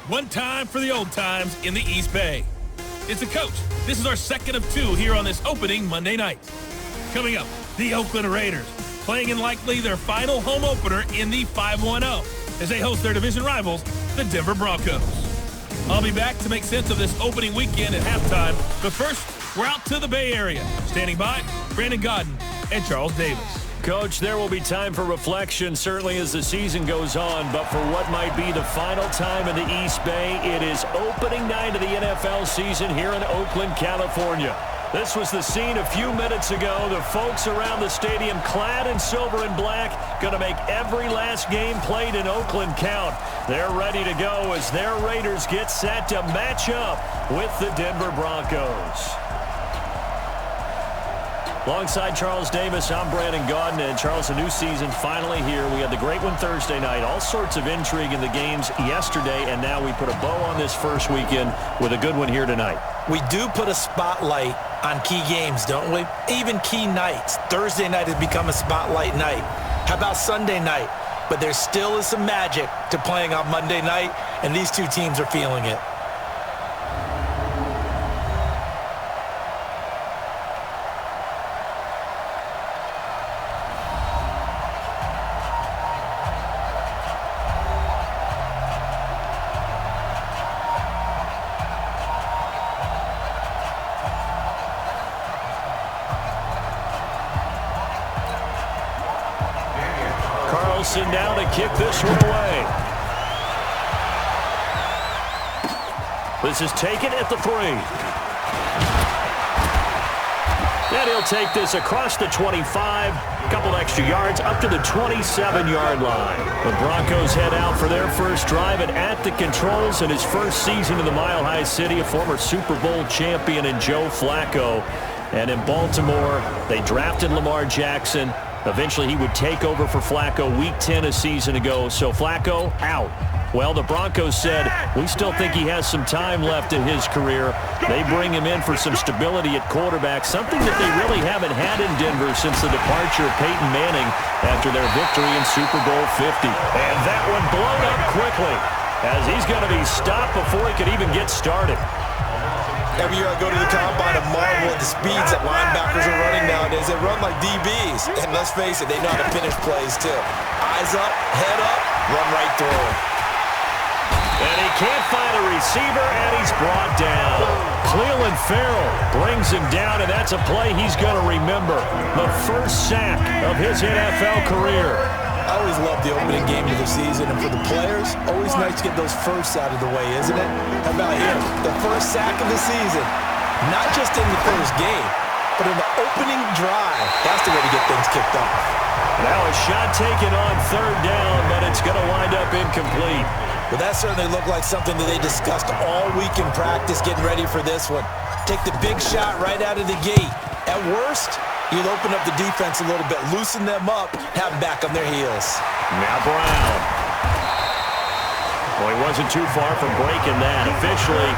One time for the old times in the East Bay. It's the coach. This is our second of two here on this opening Monday night. Coming up, the Oakland Raiders, playing in likely their final home opener in the 5-1-0 as they host their division rivals, the Denver Broncos. I'll be back to make sense of this opening weekend at halftime, but first, we're out to the Bay Area. Standing by, Brandon Godden and Charles Davis. Coach, there will be time for reflection, certainly as the season goes on, but for what might be the final time in the East Bay, it is opening night of the NFL season here in Oakland, California. This was the scene a few minutes ago. The folks around the stadium clad in silver and black going to make every last game played in Oakland count. They're ready to go as their Raiders get set to match up with the Denver Broncos. Alongside Charles Davis, I'm Brandon Godden. And Charles, a new season finally here. We had the great one Thursday night. All sorts of intrigue in the games yesterday, and now we put a bow on this first weekend with a good one here tonight. We do put a spotlight on key games, don't we? Even key nights. Thursday night has become a spotlight night. How about Sunday night? But there still is some magic to playing on Monday night, and these two teams are feeling it. Now to kick this one away. This is taken at the 3. And he'll take this across the 25, a couple extra yards up to the 27-yard line. The Broncos head out for their first drive and at the controls in his first season in the Mile High City, a former Super Bowl champion in Joe Flacco. And in Baltimore, they drafted Lamar Jackson. Eventually, he would take over for Flacco Week 10 a season ago. So Flacco out. Well, the Broncos said, we still think he has some time left in his career. They bring him in for some stability at quarterback, something that they really haven't had in Denver since the departure of Peyton Manning after their victory in Super Bowl 50. And that one blown up quickly as he's going to be stopped before he could even get started. Every year I go to the combine and marvel at the speeds that linebackers are running nowadays. They run like DBs. And let's face it, they know how to finish plays too. Eyes up, head up, run right through him. And he can't find a receiver, and he's brought down. Cleveland Farrell brings him down, and that's a play he's going to remember. The first sack of his NFL career. I always love the opening game of the season, and for the players, always nice to get those firsts out of the way, isn't it? How about here? The first sack of the season. Not just in the first game, but in the opening drive. That's the way to get things kicked off. Now a shot taken on third down, but it's going to wind up incomplete. Well, that certainly looked like something that they discussed all week in practice, getting ready for this one. Take the big shot right out of the gate. At worst, you'll open up the defense a little bit, loosen them up, have them back on their heels. Now Brown. Well, he wasn't too far from breaking that. Officially,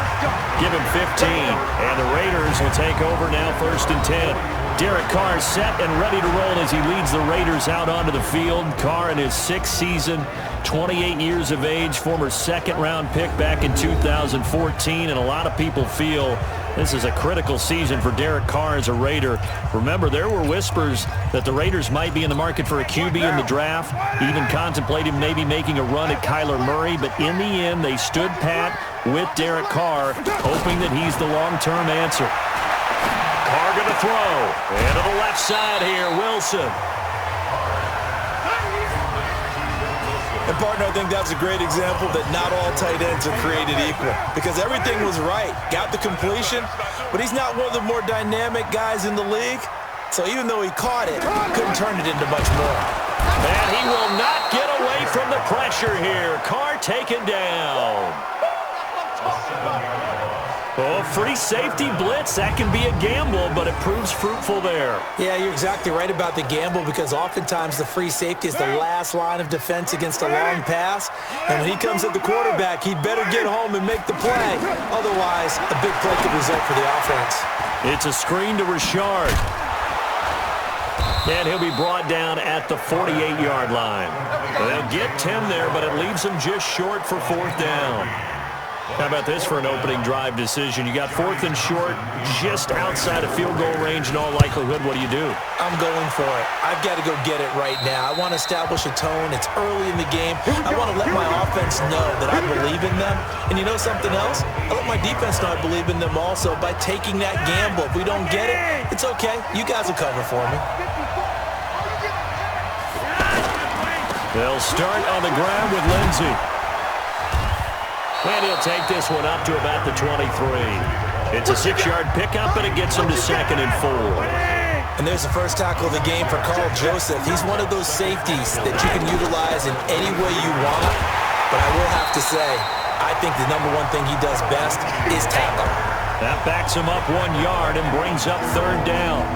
give him 15. And the Raiders will take over now 1st and 10. Derek Carr set and ready to roll as he leads the Raiders out onto the field. Carr in his 6th season, 28 years of age, former second-round pick back in 2014. And a lot of people feel this is a critical season for Derek Carr as a Raider. Remember, there were whispers that the Raiders might be in the market for a QB in the draft, even contemplating maybe making a run at Kyler Murray. But in the end, they stood pat with Derek Carr, hoping that he's the long-term answer. Carr going to throw. And to the left side here, Wilson. And, partner, I think that's a great example that not all tight ends are created equal because everything was right. Got the completion, but he's not one of the more dynamic guys in the league. So even though he caught it, couldn't turn it into much more. And he will not get away from the pressure here. Carr taken down. Oh, free safety blitz. That can be a gamble, but it proves fruitful there. Yeah, you're exactly right about the gamble because oftentimes the free safety is the last line of defense against a long pass. And when he comes at the quarterback, he'd better get home and make the play. Otherwise, a big play could result for the offense. It's a screen to Richard. And he'll be brought down at the 48-yard line. They'll get 10 there, but it leaves them just short for fourth down. How about this for an opening drive decision? You got fourth and short, just outside of field goal range in all likelihood. What do you do? I'm going for it. I've got to go get it right now. I want to establish a tone. It's early in the game. I want to let my offense know that I believe in them. And you know something else? I let my defense know I believe in them also by taking that gamble. If we don't get it, it's okay. You guys will cover for me. They'll start on the ground with Lindsey. And he'll take this one up to about the 23. It's a 6-yard pickup, and it gets him to 2nd and 4. And there's the first tackle of the game for Carl Joseph. He's one of those safeties that you can utilize in any way you want. But I will have to say, I think the number one thing he does best is tackle. That backs him up 1 yard and brings up 3rd down.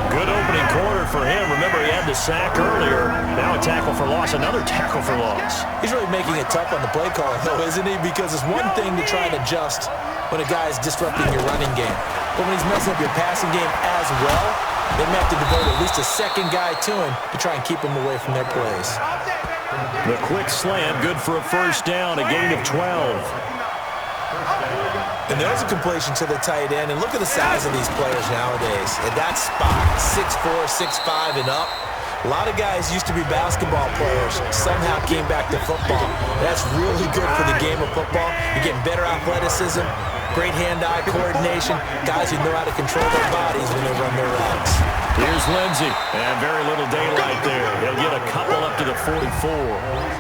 Good opening quarter for him. Remember, he had the sack earlier. Now a tackle for loss, another tackle for loss. He's really making it tough on the play caller, though, isn't he? Because it's one thing to try and adjust when a guy is disrupting your running game. But when he's messing up your passing game as well, they may have to devote at least a second guy to him to try and keep him away from their plays. The quick slant, good for a first down, a gain of 12. And there's a completion to the tight end. And look at the size of these players nowadays. At that spot, 6'4", 6'5", and up. A lot of guys used to be basketball players. Somehow came back to football. That's really good for the game of football. You're getting better athleticism, great hand-eye coordination. Guys who know how to control their bodies when they run their routes. Here's Lindsey. And very little daylight there. He'll get a couple up to the 44.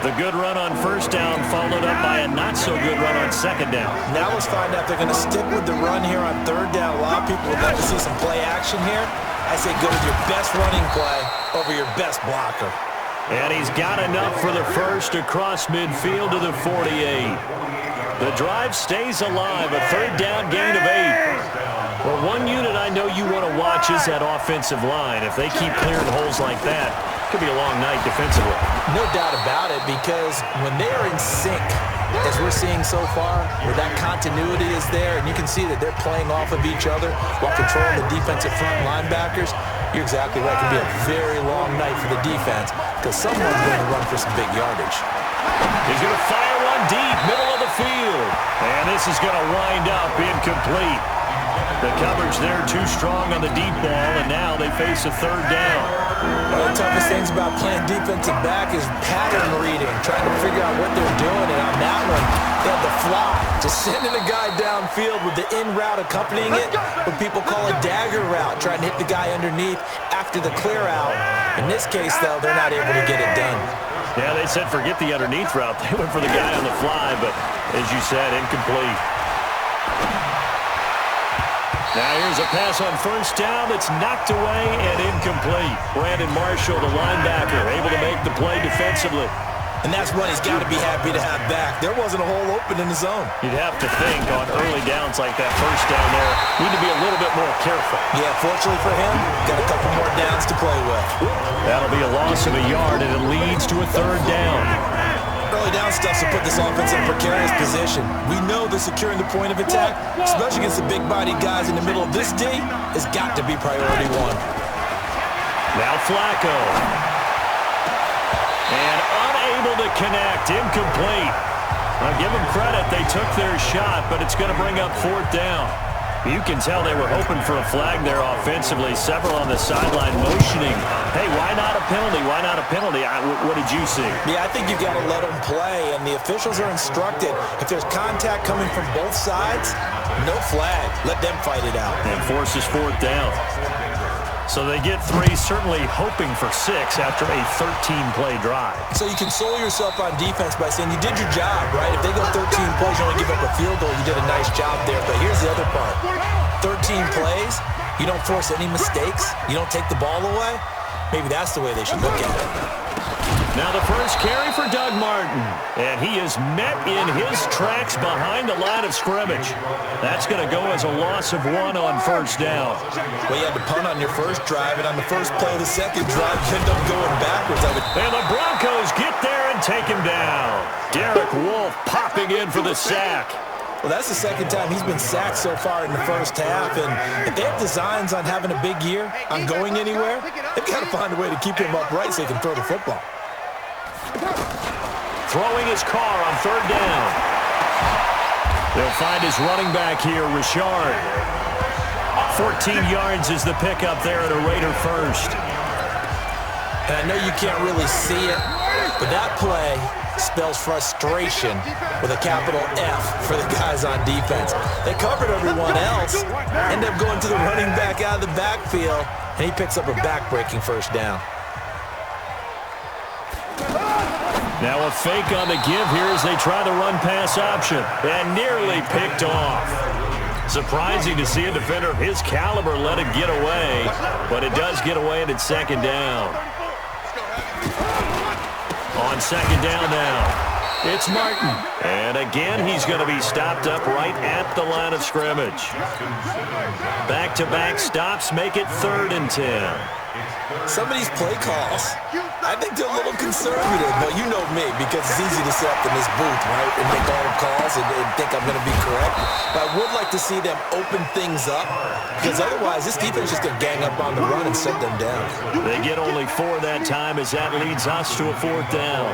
The good run on first down followed up by a not-so-good run on second down. Now let's find out if they're going to stick with the run here on third down. A lot of people would like to see some play action here. I say go with your best running play over your best blocker. And he's got enough for the first across midfield to the 48. The drive stays alive, a third down gain of 8. Well, one unit I know you want to watch is that offensive line. If they keep clearing holes like that, it could be a long night defensively. No doubt about it, because when they are in sync, as we're seeing so far, where that continuity is there, and you can see that they're playing off of each other while controlling the defensive front linebackers, you're exactly right. It can be a very long night for the defense because someone's going to run for some big yardage. He's going to fire one deep, middle of the field. And this is going to wind up incomplete. The coverage there too strong on the deep ball, and now they face a third down. One of the toughest things about playing defensive back is pattern reading, trying to figure out what they're doing. And on that one, they had the fly, just sending a guy downfield with the in route accompanying it, what people call a dagger route, trying to hit the guy underneath after the clear out. In this case, though, they're not able to get it done. Yeah, they said forget the underneath route. They went for the guy on the fly, but as you said, incomplete. Now here's a pass on first down that's knocked away and incomplete. Brandon Marshall, the linebacker, able to make the play defensively. And that's one he's got to be happy to have back. There wasn't a hole open in the zone. You'd have to think on early downs like that first down there, need to be a little bit more careful. Yeah, fortunately for him, got a couple more downs to play with. That'll be a loss of a yard, and it leads to a third down. Early down stuff to put this offense in a precarious position. We know that securing the point of attack, especially against the big-bodied guys in the middle of this D, has got to be priority one. Now Flacco. And unable to connect, incomplete. I'll give them credit, they took their shot, but it's going to bring up fourth down. You can tell they were hoping for a flag there offensively. Several on the sideline motioning. Hey, why not a penalty? Why not a penalty? What did you see? Yeah, I think you've got to let them play, and the officials are instructed. If there's contact coming from both sides, no flag. Let them fight it out. And forces fourth down. So they get 3, certainly hoping for 6 after a 13-play drive. So you console yourself on defense by saying you did your job, right? If they go 13 plays, you only give up a field goal, you did a nice job there. But here's the other part. 13 plays, you don't force any mistakes, you don't take the ball away. Maybe that's the way they should look at it. Now the first carry for Doug Martin. And he is met in his tracks behind the line of scrimmage. That's going to go as a loss of 1 on first down. Well, you had to punt on your first drive, and on the first play of the second drive, you end up going backwards. And the Broncos get there and take him down. Derek Wolfe popping in for the sack. Well, that's the second time he's been sacked so far in the first half, and if they have designs on having a big year, on going anywhere, they've got to find a way to keep him upright so he can throw the football. Throwing his car on third down. They'll find his running back here, Richard. 14 yards is the pickup there at a Raider first. And I know you can't really see it, but that play spells frustration with a capital F for the guys on defense. They covered everyone else, end up going to the running back out of the backfield, and he picks up a back-breaking first down. Now a fake on the give here as they try the run-pass option, and nearly picked off. Surprising to see a defender of his caliber let it get away, but it does get away and it's second down. On second down now, it's Martin. And again, he's going to be stopped up right at the line of scrimmage. Back-to-back stops make it 3rd and 10. Some of these play calls, I think they're a little conservative, but you know me, because it's easy to sit up in this booth, right, and make all the calls and think I'm going to be correct. But I would like to see them open things up, because otherwise this defense is just going to gang up on the run and shut them down. They get only 4 that time as that leads us to a 4th down.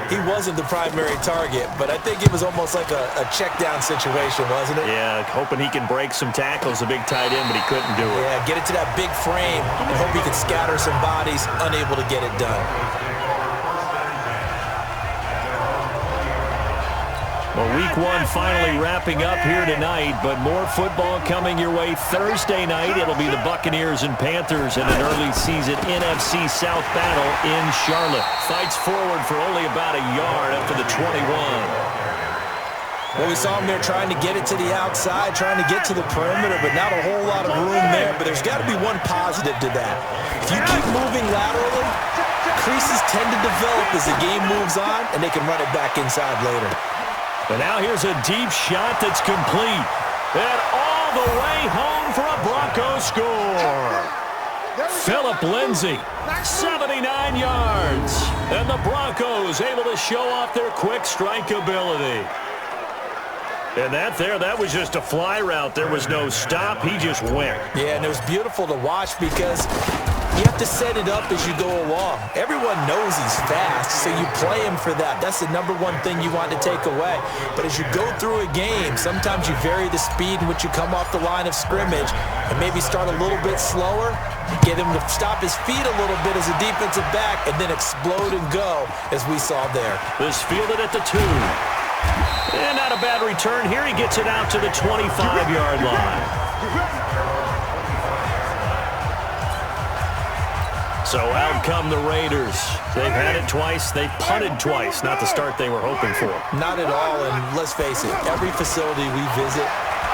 He wasn't the primary target, but I think it was almost like a check-down situation, wasn't it? Yeah, hoping he can break some tackles, a big tight end, but he couldn't do it. Yeah, get it to that big frame and hope he can scatter some bodies, unable to get it done. Well, week 1 finally wrapping up here tonight, but more football coming your way Thursday night. It'll be the Buccaneers and Panthers in an early season NFC South battle in Charlotte. Fights forward for only about a yard up to the 21. Well, we saw him there trying to get it to the outside, trying to get to the perimeter, but not a whole lot of room there. But there's got to be one positive to that. If you keep moving laterally, creases tend to develop as the game moves on, and they can run it back inside later. And now here's a deep shot that's complete. And all the way home for a Broncos score. Phillip Lindsay, 79 yards. And the Broncos able to show off their quick strike ability. And that was just a fly route. There was no stop. He just went. Yeah, and it was beautiful to watch because you have to set it up as you go along. Everyone knows he's fast, so you play him for that. That's the number one thing you want to take away. But as you go through a game, sometimes you vary the speed in which you come off the line of scrimmage and maybe start a little bit slower, get him to stop his feet a little bit as a defensive back, and then explode and go, as we saw there. This fielded at the 2. And not a bad return here. He gets it out to the 25-yard line. So out come the Raiders. They've had it twice. They've punted twice. Not the start they were hoping for. Not at all, and let's face it, every facility we visit,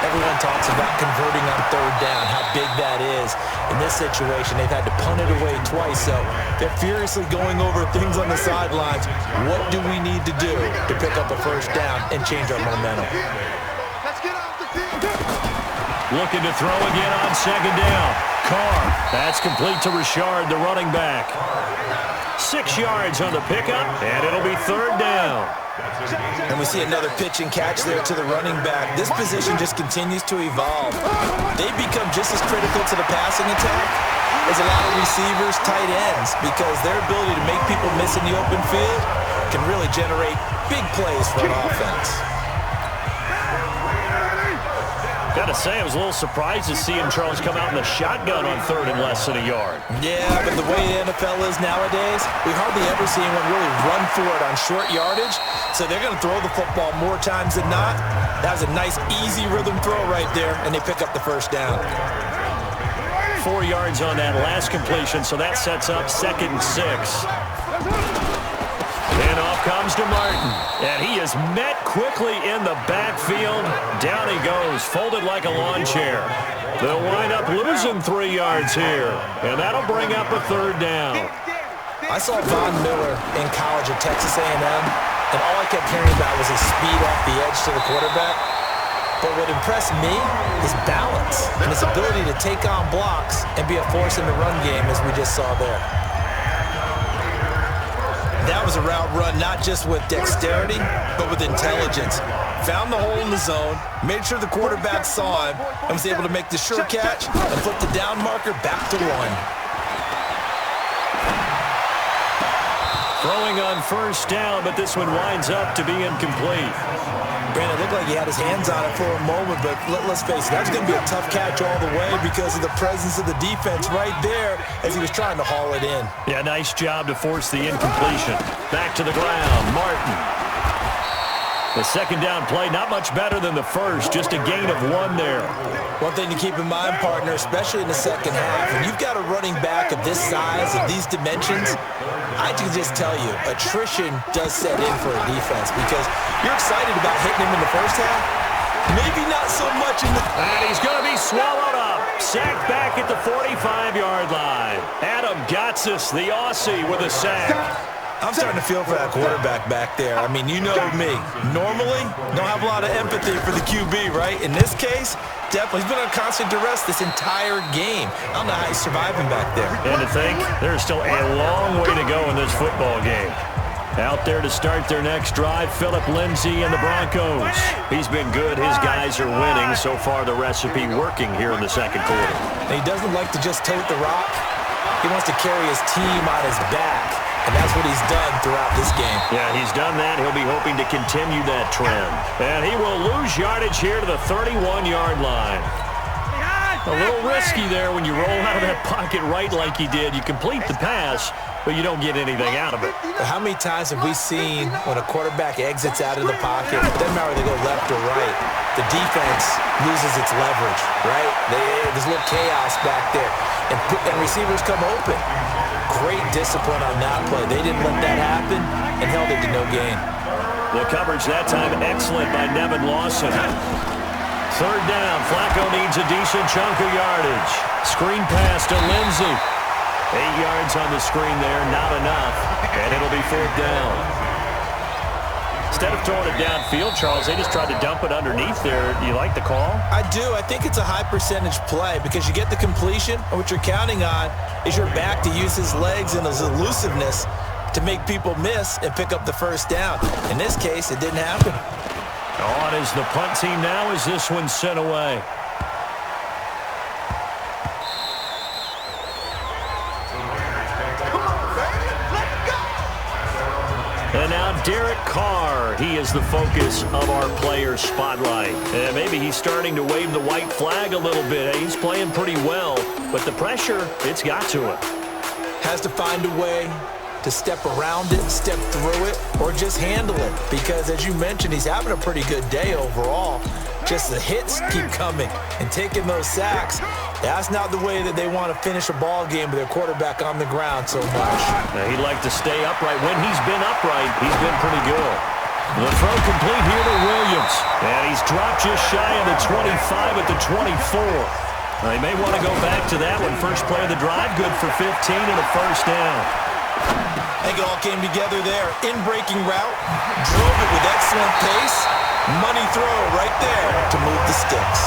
everyone talks about converting on 3rd down, how big that is. In this situation, they've had to punt it away twice, so they're furiously going over things on the sidelines. What do we need to do to pick up a first down and change our momentum? Looking to throw again on second down. Carr, that's complete to Richard, the running back. 6 yards on the pickup, and it'll be 3rd down. And we see another pitch and catch there to the running back. This position just continues to evolve. They become just as critical to the passing attack as a lot of receivers, tight ends, because their ability to make people miss in the open field can really generate big plays for an offense. Got to say, I was a little surprised to see him, Charles, come out in the shotgun on 3rd and less than a yard. Yeah, but the way the NFL is nowadays, we hardly ever see anyone really run for it on short yardage, so they're going to throw the football more times than not. That was a nice, easy rhythm throw right there, and they pick up the first down. 4 yards on that last completion, so that sets up 2nd and 6. And off comes to Martin. And he is met quickly in the backfield. Down he goes, folded like a lawn chair. They'll wind up losing 3 yards here. And that'll bring up a 3rd down. I saw Von Miller in college at Texas A&M, and all I kept hearing about was his speed off the edge to the quarterback. But what impressed me is balance and his ability to take on blocks and be a force in the run game, as we just saw there. That was a route run not just with dexterity, but with intelligence. found the hole in the zone, made sure the quarterback saw him, and was able to make the sure catch and flip the down marker back to 1. Throwing on first down, but this one winds up to be incomplete. Brandon, it looked like he had his hands on it for a moment, but let's face it, that was going to be a tough catch all the way because of the presence of the defense right there as he was trying to haul it in. Yeah, nice job to force the incompletion. Back to the ground, Martin. The second down play, not much better than the first, just a gain of 1 there. One thing to keep in mind, partner, especially in the second half, when you've got a running back of this size and these dimensions, I can just tell you, attrition does set in for a defense because you're excited about hitting him in the first half. Maybe not so much in the... And he's going to be swallowed up. Sacked back at the 45-yard line. Adam Gotsis, the Aussie, with a sack. I'm starting to feel for that quarterback back there. I mean, you know me. Normally, don't have a lot of empathy for the QB, right? In this case, definitely. He's been under constant duress this entire game. I don't know how he's surviving back there. And to think, there's still a long way to go in this football game. Out there to start their next drive, Phillip Lindsay and the Broncos. He's been good. His guys are winning. So far, the recipe working here in the second quarter. And he doesn't like to just tote the rock. He wants to carry his team on his back. And that's what he's done throughout this game. Yeah, he's done that. He'll be hoping to continue that trend. And he will lose yardage here to the 31-yard line. A little risky there when you roll out of that pocket right like he did. You complete the pass, but you don't get anything out of it. How many times have we seen when a quarterback exits out of the pocket, it doesn't matter whether they go left or right, the defense loses its leverage, right? There's a little chaos back there, and receivers come open. Great discipline on that play. They didn't let that happen and held it to no gain. The coverage that time excellent by Nevin Lawson. Third down. Flacco needs a decent chunk of yardage. Screen pass to Lindsay. 8 yards on the screen there, not enough. And it'll be 4th down. Instead of throwing it downfield, Charles, they just tried to dump it underneath there. Do you like the call? I do. I think it's a high percentage play because you get the completion, and what you're counting on is your back to use his legs and his elusiveness to make people miss and pick up the first down. In this case, it didn't happen. On is the punt team now as this one's sent away. And now Derek Carr, he is the focus of our player spotlight. And maybe he's starting to wave the white flag a little bit. He's playing pretty well, but the pressure, it's got to him. Has to find a way to step around it, step through it, or just handle it. Because as you mentioned, he's having a pretty good day overall. Just the hits keep coming and taking those sacks. That's not the way that they want to finish a ball game with their quarterback on the ground so much. Now, he'd like to stay upright. When he's been upright, he's been pretty good. The throw complete here to Williams. And he's dropped just shy of the 25 at the 24. They may want to go back to that one. First play of the drive, good for 15 and a first down. I think it all came together there. In-breaking route, drove it with excellent pace. Money throw right there to move the sticks.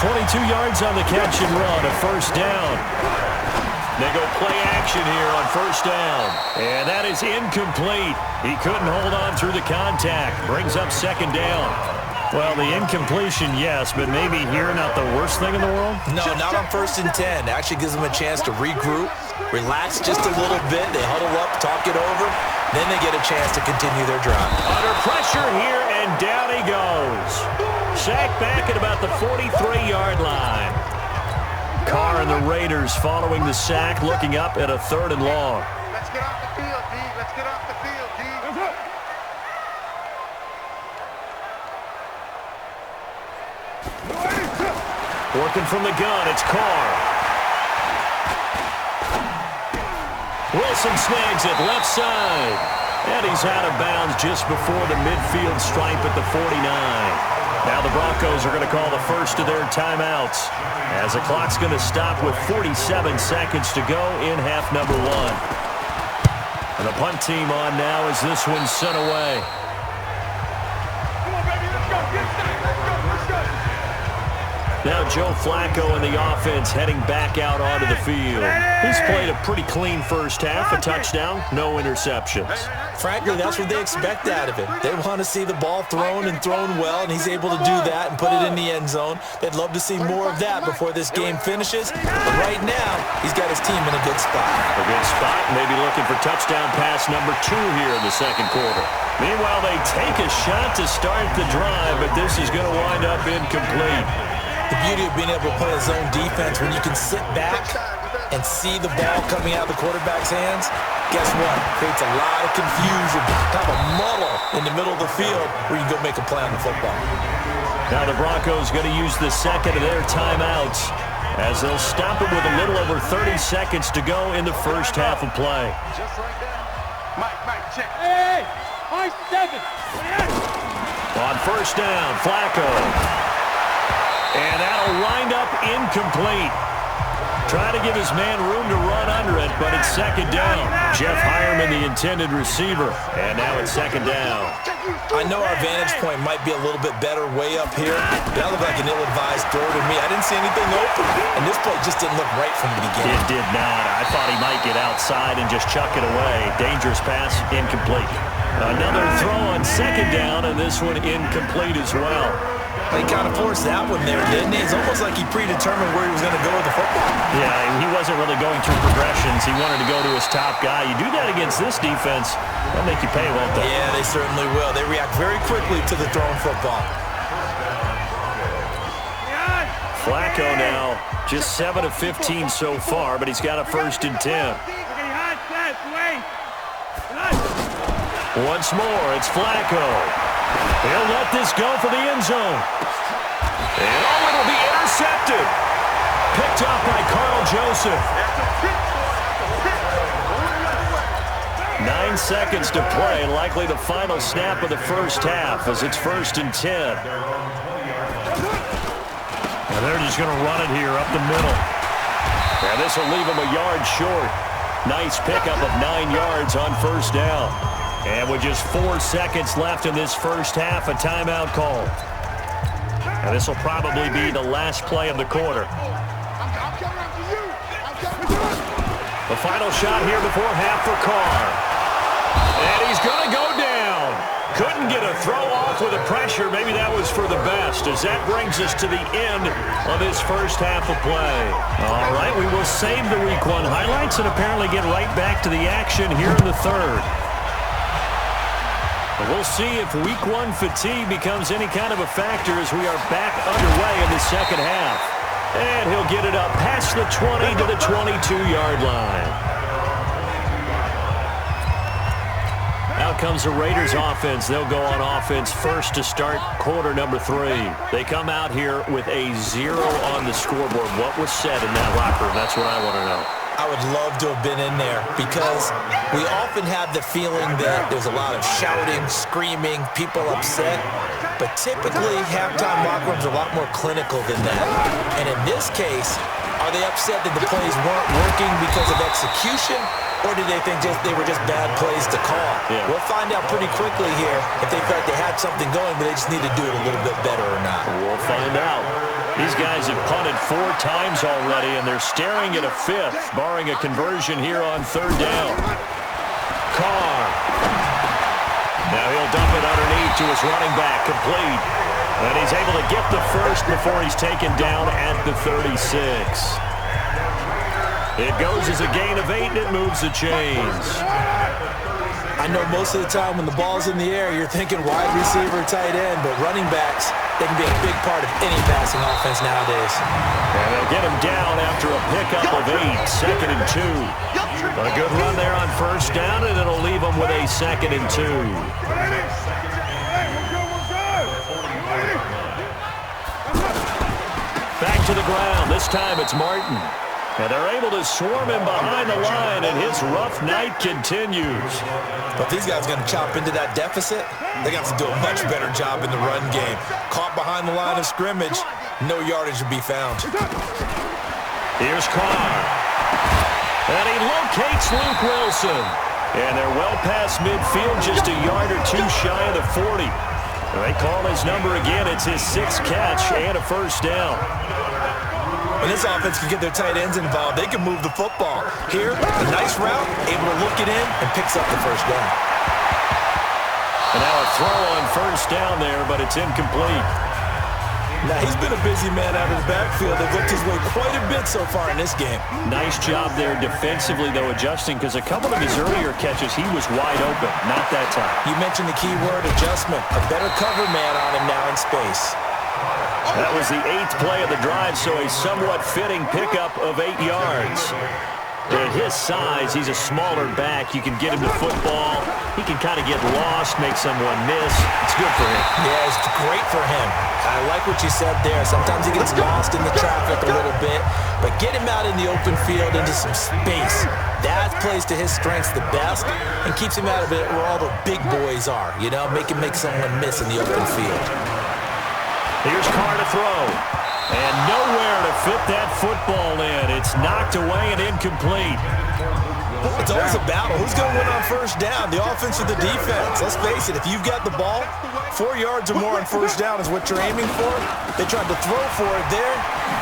22 yards on the catch and run, a first down. They go play action here on first down. And that is incomplete. He couldn't hold on through the contact. Brings up second down. Well, the incompletion, yes, but maybe here not the worst thing in the world? No, not on 1st and 10. It actually gives them a chance to regroup, relax just a little bit. They huddle up, talk it over. Then they get a chance to continue their drive. Under pressure here, and down he goes. Sacked back at about the 43-yard line. Carr and the Raiders following the sack, looking up at a 3rd and long. Let's get off the field, D. Let's get off the field, D. Working from the gun, it's Carr. Wilson snags it left side. And he's out of bounds just before the midfield stripe at the 49. Now the Broncos are going to call the first of their timeouts as the clock's going to stop with 47 seconds to go in half number 1. And the punt team on now as this one's sent away. Come on, baby, let's go. Get set. Let's go. Now Joe Flacco and the offense heading back out onto the field. He's played a pretty clean first half, a touchdown, no interceptions. Frankly, that's what they expect out of him. They want to see the ball thrown and thrown well, and he's able to do that and put it in the end zone. They'd love to see more of that before this game finishes. But right now, he's got his team in a good spot. A good spot, maybe looking for touchdown pass number 2 here in the second quarter. Meanwhile, they take a shot to start the drive, but this is going to wind up incomplete. The beauty of being able to play a zone defense when you can sit back and see the ball coming out of the quarterback's hands, guess what? Creates a lot of confusion, kind of a muddle in the middle of the field where you can go make a play on the football. Now the Broncos going to use the second of their timeouts as they'll stop it with a little over 30 seconds to go in the first half of play. Just like that. Mike, check. Hey, Mike 7. On first down, Flacco. And that'll wind up incomplete. Trying to give his man room to run under it, but it's second down. Jeff Hireman, the intended receiver. And now it's second down. I know our vantage point might be a little bit better way up here. That looked like an ill-advised throw to me. I didn't see anything open, and this play just didn't look right from the beginning. It did not. I thought he might get outside and just chuck it away. Dangerous pass, incomplete. Another throw on second down, and this one incomplete as well. He kind of forced that one there, didn't he? It's almost like he predetermined where he was going to go with the football. Yeah, he wasn't really going through progressions. He wanted to go to his top guy. You do that against this defense, they'll make you pay, won't they? Yeah, they certainly will. They react very quickly to the thrown football. Flacco now, just 7 of 15 so far, but he's got a 1st and 10. Once more, it's Flacco. He'll let this go for the end zone. And it'll be intercepted. Picked up by Carl Joseph. 9 seconds to play, likely the final snap of the first half as it's 1st and 10. And they're just going to run it here up the middle. And this will leave him a yard short. Nice pickup of 9 yards on first down. And with just 4 seconds left in this first half, a timeout call. And this will probably be the last play of the quarter. The final shot here before half for Carr. And he's going to go down. Couldn't get a throw off with the pressure. Maybe that was for the best, as that brings us to the end of this first half of play. All right, we will save the Week 1 highlights and apparently get right back to the action here in the third. We'll see if Week 1 fatigue becomes any kind of a factor as we are back underway in the second half. And he'll get it up past the 20 to the 22-yard line. Out comes the Raiders offense. They'll go on offense first to start quarter number 3. They come out here with a 0 on the scoreboard. What was said in that locker room? That's what I want to know. I would love to have been in there because we often have the feeling that there's a lot of shouting, screaming, people upset. But typically, halftime locker rooms are a lot more clinical than that. And in this case, are they upset that the plays weren't working because of execution? Or did they think they were just bad plays to call? Yeah. We'll find out pretty quickly here if they felt they had something going, but they just need to do it a little bit better or not. We'll find out. These guys have punted 4 times already, and they're staring at a 5th, barring a conversion here on third down. Carr. Now he'll dump it underneath to his running back, complete. And he's able to get the first before he's taken down at the 36. It goes as a gain of 8, and it moves the chains. I know most of the time when the ball's in the air, you're thinking wide receiver, tight end, but running backs, they can be a big part of any passing offense nowadays. And they'll get him down after a pickup of 8, 2nd and 2. A good run there on first down, and it'll leave them with a 2nd and 2. Back to the ground. This time it's Martin. And they're able to swarm him behind the line, and his rough night continues. But these guys are going to chop into that deficit. They got to do a much better job in the run game. Caught behind the line of scrimmage, no yardage to be found. Here's Carr. And he locates Luke Wilson. And they're well past midfield, just a yard or 2 shy of the 40. They call his number again. It's his 6th catch and a first down. When this offense can get their tight ends involved, they can move the football. Here, a nice route, able to look it in, and picks up the first down. And now a throw on first down there, but it's incomplete. Now, he's been a busy man out of the backfield. They've looked his way quite a bit so far in this game. Nice job there defensively, though, adjusting, because a couple of his earlier catches, he was wide open. Not that time. You mentioned the key word, adjustment. A better cover man on him now in space. That was the 8th play of the drive, so a somewhat fitting pickup of 8 yards. At his size, he's a smaller back. You can get him the football. He can kind of get lost, make someone miss. It's good for him. Yeah, it's great for him. I like what you said there. Sometimes he gets lost in the traffic a little bit, but get him out in the open field into some space. That plays to his strengths the best and keeps him out of it where all the big boys are, you know, make someone miss in the open field. Here's Carr to throw. And nowhere to fit that football in. It's knocked away and incomplete. It's always a battle. Who's going to win on first down, the offense or the defense? Let's face it, if you've got the ball, 4 yards or more on first down is what you're aiming for. They tried to throw for it there.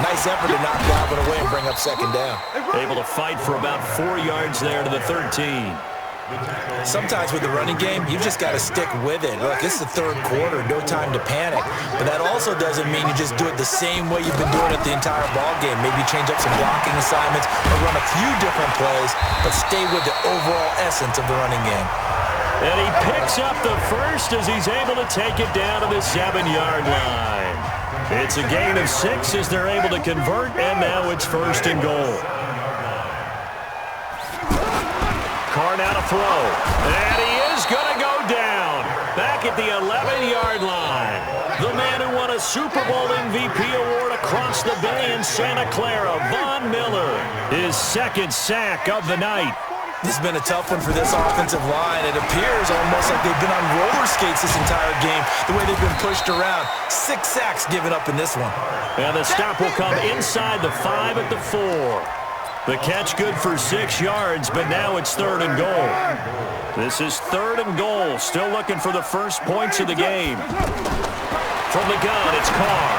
Nice effort to knock Galvin away and bring up second down. Able to fight for about 4 yards there to the 13. Sometimes with the running game, you've just got to stick with it. Look, it's the third quarter, no time to panic. But that also doesn't mean you just do it the same way you've been doing it the entire ball game. Maybe change up some blocking assignments or run a few different plays, but stay with the overall essence of the running game. And he picks up the first as he's able to take it down to the 7-yard line. It's a gain of 6 as they're able to convert, and now it's first and goal. Carr now to throw. And he is going to go down. Back at the 11-yard line. The man who won a Super Bowl MVP award across the bay in Santa Clara, Von Miller. His 2nd sack of the night. This has been a tough one for this offensive line. It appears almost like they've been on roller skates this entire game, the way they've been pushed around. 6 sacks given up in this one. And the stop will come inside the 5 at the 4. The catch good for 6 yards, but now it's 3rd and goal. This is 3rd and goal. Still looking for the first points of the game. From the gun, it's Carr.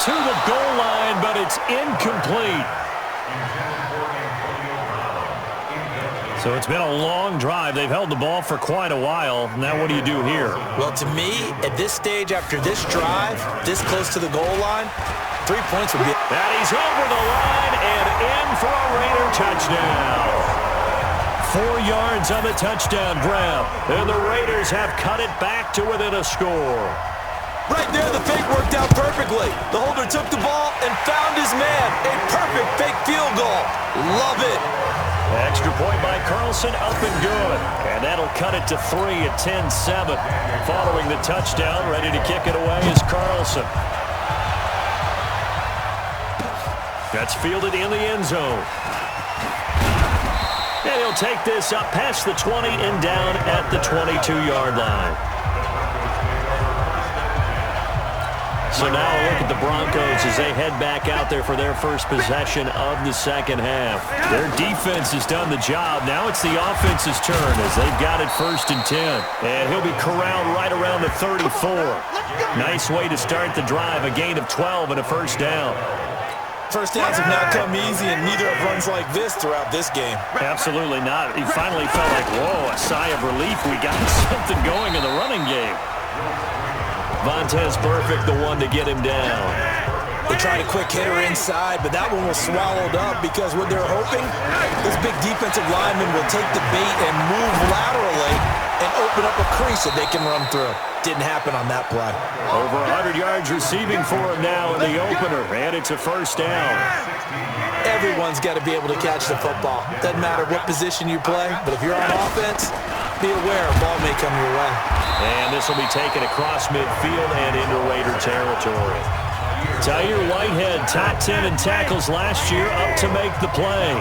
To the goal line, but it's incomplete. So it's been a long drive. They've held the ball for quite a while. Now what do you do here? Well, to me, at this stage, after this drive, this close to the goal line, 3 points would be... And he's over the line and in for a Raider touchdown. 4 yards on the touchdown grab. And the Raiders have cut it back to within a score. Right there, the fake worked out perfectly. The holder took the ball and found his man. A perfect fake field goal. Love it. Extra point by Carlson, up and good. And that'll cut it to 3 at 10-7. Following the touchdown, ready to kick it away is Carlson. That's fielded in the end zone. And he'll take this up past the 20 and down at the 22-yard line. So now a look at the Broncos as they head back out there for their first possession of the second half. Their defense has done the job. Now it's the offense's turn as they've got it 1st and 10. And he'll be corralled right around the 34. Nice way to start the drive, a gain of 12 and a first down. First downs have not come easy, and neither have runs like this throughout this game. Absolutely not. He finally felt like, whoa, a sigh of relief. We got something going in the running game. Vontaze Burfict, the one to get him down. They tried a quick hitter inside, but that one was swallowed up because what they're hoping, this big defensive lineman will take the bait and move laterally and open up a crease that they can run through. Didn't happen on that play. Over 100 yards receiving for him now in the opener, and it's a first down. Everyone's got to be able to catch the football. Doesn't matter what position you play, but if you're on offense, be aware a ball may come your way. And this will be taken across midfield and into Raider territory. Tyre Whitehead, top 10 in tackles last year, up to make the play.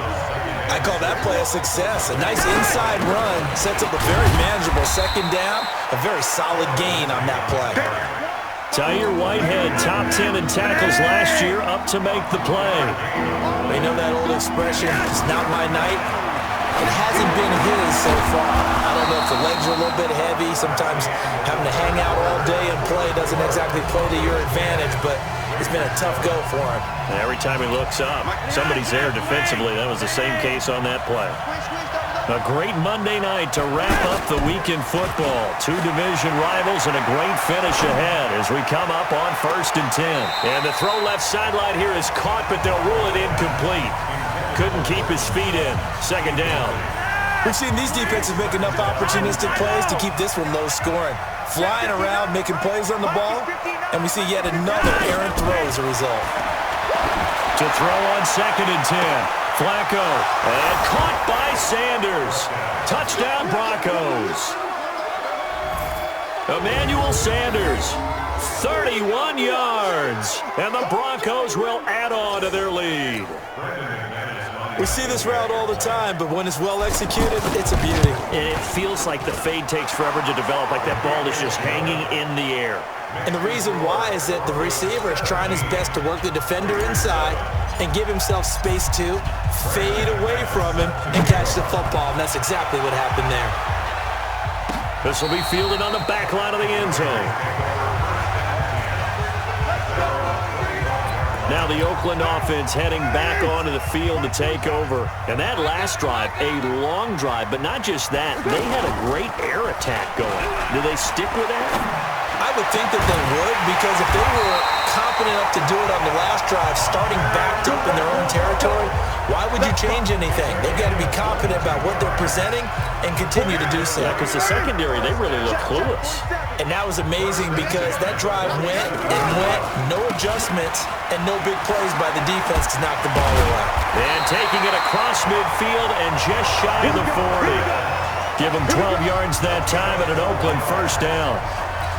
I call that play a success. A nice inside run sets up a very manageable second down. A very solid gain on that play. Tyre Whitehead, top 10 in tackles last year, up to make the play. They know that old expression, it's not my night. It hasn't been his so far. I don't know if the legs are a little bit heavy. Sometimes having to hang out all day and play doesn't exactly play to your advantage, but it's been a tough go for him. And every time he looks up, somebody's there defensively. That was the same case on that play. A great Monday night to wrap up the week in football. Two division rivals and a great finish ahead as we come up on 1st and 10. And the throw left sideline here is caught, but they'll rule it incomplete. Couldn't keep his feet in. 2nd down. We've seen these defenses make enough opportunistic plays to keep this one low scoring. Flying around, making plays on the ball, and we see yet another errant throw as a result. To throw on 2nd and 10. Flacco, and caught by Sanders. Touchdown, Broncos. Emmanuel Sanders, 31 yards, and the Broncos will add on to their lead. We see this route all the time, but when it's well executed, it's a beauty. It feels like the fade takes forever to develop, like that ball is just hanging in the air. And the reason why is that the receiver is trying his best to work the defender inside and give himself space to fade away from him and catch the football, and that's exactly what happened there. This will be fielded on the back line of the end zone. Now the Oakland offense heading back onto the field to take over. And that last drive, a long drive, but not just that. They had a great air attack going. Do they stick with that? I would think that they would, because if they were confident enough to do it on the last drive, starting backed up in their own territory, why would you change anything? They've got to be confident about what they're presenting and continue to do so. Yeah, because the secondary, they really look clueless. And that was amazing because that drive went and went, no adjustments, and no big plays by the defense to knock the ball away. And taking it across midfield and just shy of the 40. Give them 12 yards that time and an Oakland 1st down.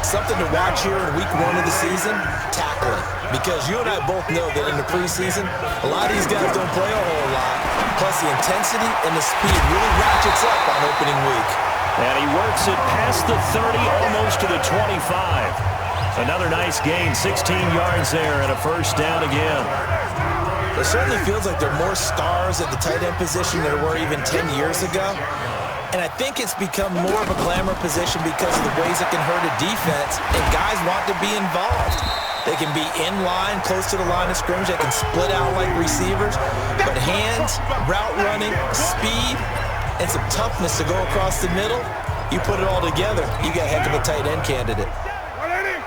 Something to watch here in week 1 of the season, tackling. Because you and I both know that in the preseason, a lot of these guys don't play a whole lot. Plus the intensity and the speed really ratchets up on opening week. And he works it past the 30, almost to the 25. Another nice gain, 16 yards there and a 1st down again. It certainly feels like there are more stars at the tight end position than there were even 10 years ago. And I think it's become more of a glamour position because of the ways it can hurt a defense, and guys want to be involved. They can be in line, close to the line of scrimmage. They can split out like receivers. But hands, route running, speed, and some toughness to go across the middle, you put it all together, you got a heck of a tight end candidate.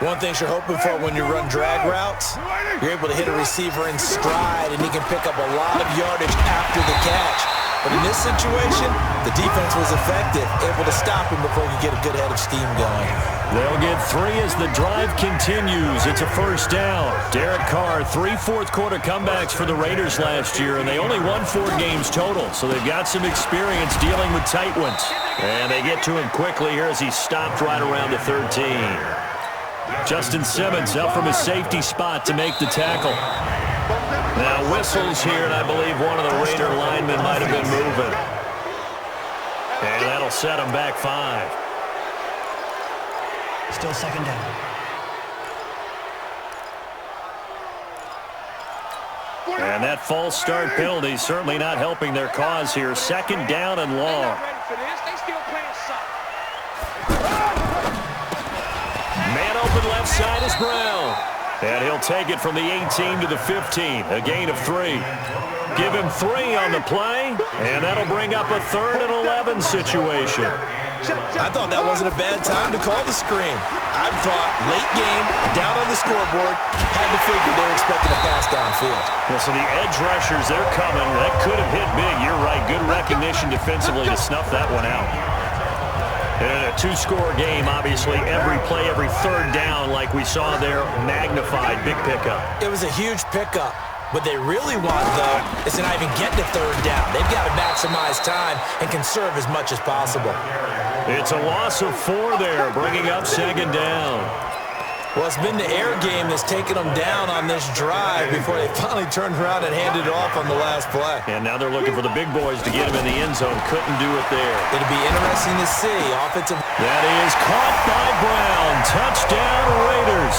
One thing you're hoping for when you run drag routes, you're able to hit a receiver in stride, and he can pick up a lot of yardage after the catch. But in this situation, the defense was effective, able to stop him before he could get a good head of steam going. They'll get 3 as the drive continues. It's a 1st down. Derek Carr, 3 fourth-quarter comebacks for the Raiders last year, and they only won 4 games total, so they've got some experience dealing with tight ones. And they get to him quickly here as he stopped right around the 13. Justin Simmons up from his safety spot to make the tackle. Now whistles here, and I believe one of the Raider linemen might have been moving. And that'll set him back 5. Still 2nd down. And that false start penalty certainly not helping their cause here. 2nd down and long. Man open left side is Brown. And he'll take it from the 18 to the 15, a gain of 3. Give him 3 on the play, and that'll bring up a 3rd and 11 situation. I thought that wasn't a bad time to call the screen. I thought late game, down on the scoreboard, had to figure they were expecting a pass downfield. Well, so the edge rushers, they're coming. That could have hit big. You're right. Good recognition defensively to snuff that one out. And a 2-score game, obviously, every play, every 3rd down, like we saw there, magnified, big pickup. It was a huge pickup. What they really want, though, is to not even get to 3rd down. They've got to maximize time and conserve as much as possible. It's a loss of 4 there, bringing up 2nd down. Well, it's been the air game that's taken them down on this drive before they finally turned around and handed it off on the last play. And now they're looking for the big boys to get him in the end zone. Couldn't do it there. It'll be interesting to see. Offensive. That is caught by Brown. Touchdown, Raiders.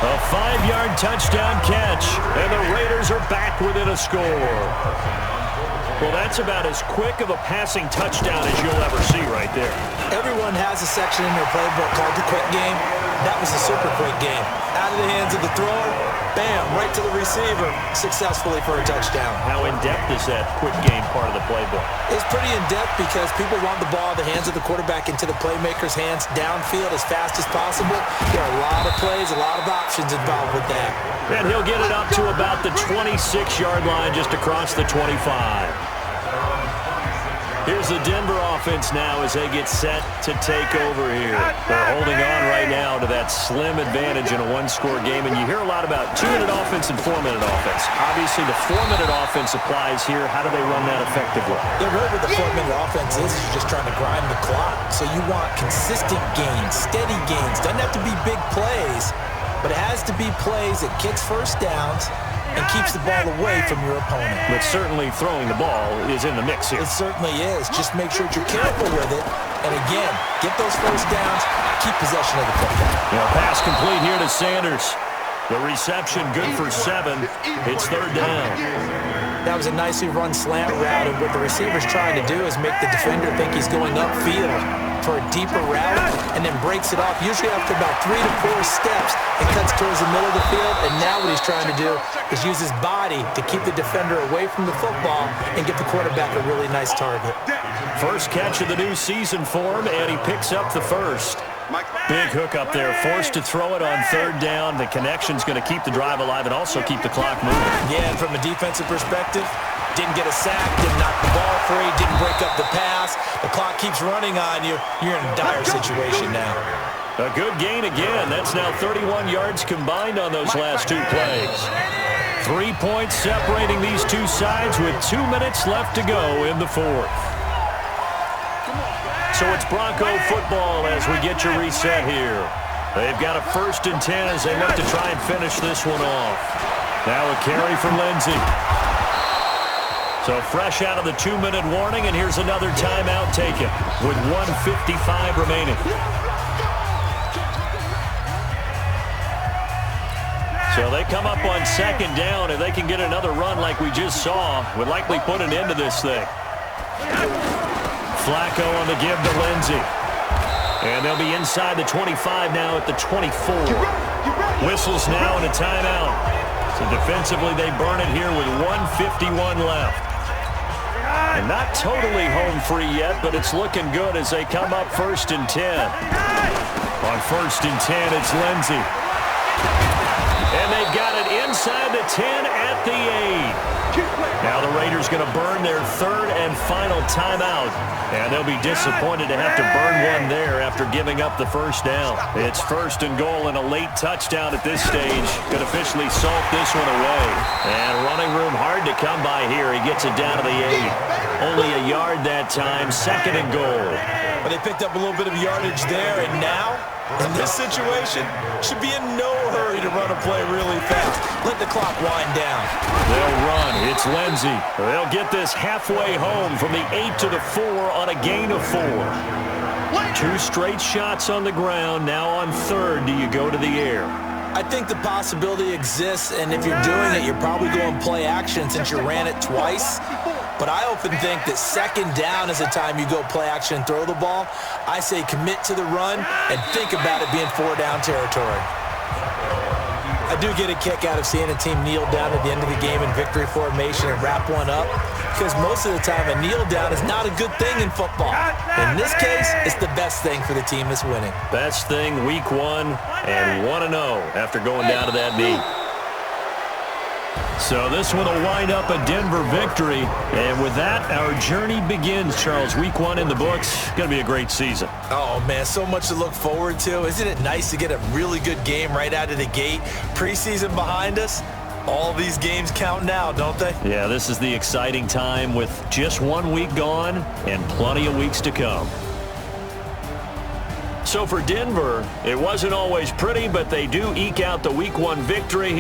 A 5-yard touchdown catch, and the Raiders are back within a score. Well, that's about as quick of a passing touchdown as you'll ever see right there. Everyone has a section in their playbook called the quick game. That was a super quick game. Out of the hands of the thrower, bam, right to the receiver, successfully for a touchdown. How in-depth is that quick game part of the playbook? It's pretty in-depth because people want the ball in the hands of the quarterback into the playmaker's hands downfield as fast as possible. There are a lot of plays, a lot of options involved with that. And he'll get it up to about the 26-yard line just across the 25. Here's the Denver offense now as they get set to take over here. They're holding on right now to that slim advantage in a one-score game, and you hear a lot about 2-minute offense and 4-minute offense. Obviously, the 4-minute offense applies here. How do they run that effectively? They're really what the 4-minute offense is you're just trying to grind the clock. So you want consistent gains, steady gains. Doesn't have to be big plays, but it has to be plays that gets first downs and keeps the ball away from your opponent. But certainly throwing the ball is in the mix here. It certainly is. Just make sure that you're careful with it. And again, get those first downs, keep possession of the football. Pass complete here to Sanders. The reception good for 7. It's 3rd down. That was a nicely run slant route, and what the receiver's trying to do is make the defender think he's going upfield for a deeper route and then breaks it off, usually after about 3 to 4 steps, and cuts towards the middle of the field. And now what he's trying to do is use his body to keep the defender away from the football and get the quarterback a really nice target. First catch of the new season for him, and he picks up the first. Big hook up there, forced to throw it on 3rd down. The connection's going to keep the drive alive and also keep the clock moving. Yeah, and from a defensive perspective, didn't get a sack, didn't knock the ball free, didn't break up the pass. The clock keeps running on you. You're in a dire situation now. A good gain again. That's now 31 yards combined on those last 2 plays. 3 points separating these two sides with 2 minutes left to go in the 4th. So it's Bronco football as we get you reset here. They've got a 1st and 10 as they look to try and finish this one off. Now a carry for Lindsey. So fresh out of the 2-minute warning, and here's another timeout taken with 1:55 remaining. So they come up on 2nd down. If they can get another run like we just saw, would likely put an end to this thing. Flacco on the give to Lindsey. And they'll be inside the 25 now at the 24. Whistles now and a timeout. So defensively they burn it here with 1:51 left. And not totally home free yet, but it's looking good as they come up 1st and 10. On 1st and 10, it's Lindsey. And they've got it inside the 10 at the 8. Now the Raiders going to burn their 3rd and final timeout. And they'll be disappointed to have to burn one there after giving up the 1st down. It's 1st and goal and a late touchdown at this stage. Could officially salt this one away. And running room hard to come by here. He gets it down to the 8. Only a yard that time. 2nd and goal. But they picked up a little bit of yardage there, and now, in this situation, should be in no hurry to run a play really fast. Let the clock wind down. They'll run. It's Lindsey. They'll get this halfway home from the 8 to the 4 on a gain of 4. 2 straight shots on the ground. Now on 3rd, do you go to the air? I think the possibility exists, and if you're doing it, you're probably going play action since you ran it twice. But I often think that 2nd down is the time you go play action and throw the ball. I say commit to the run and think about it being 4-down territory. I do get a kick out of seeing a team kneel down at the end of the game in victory formation and wrap one up, because most of the time a kneel down is not a good thing in football. In this case, it's the best thing for the team that's winning. Best thing week 1 and 1-0 after going down to that knee. So this one will wind up a Denver victory. And with that, our journey begins, Charles. Week 1 in the books. Going to be a great season. Oh, man, so much to look forward to. Isn't it nice to get a really good game right out of the gate? Preseason behind us. All these games count now, don't they? Yeah, this is the exciting time with just 1 week gone and plenty of weeks to come. So for Denver, it wasn't always pretty, but they do eke out the Week 1 victory.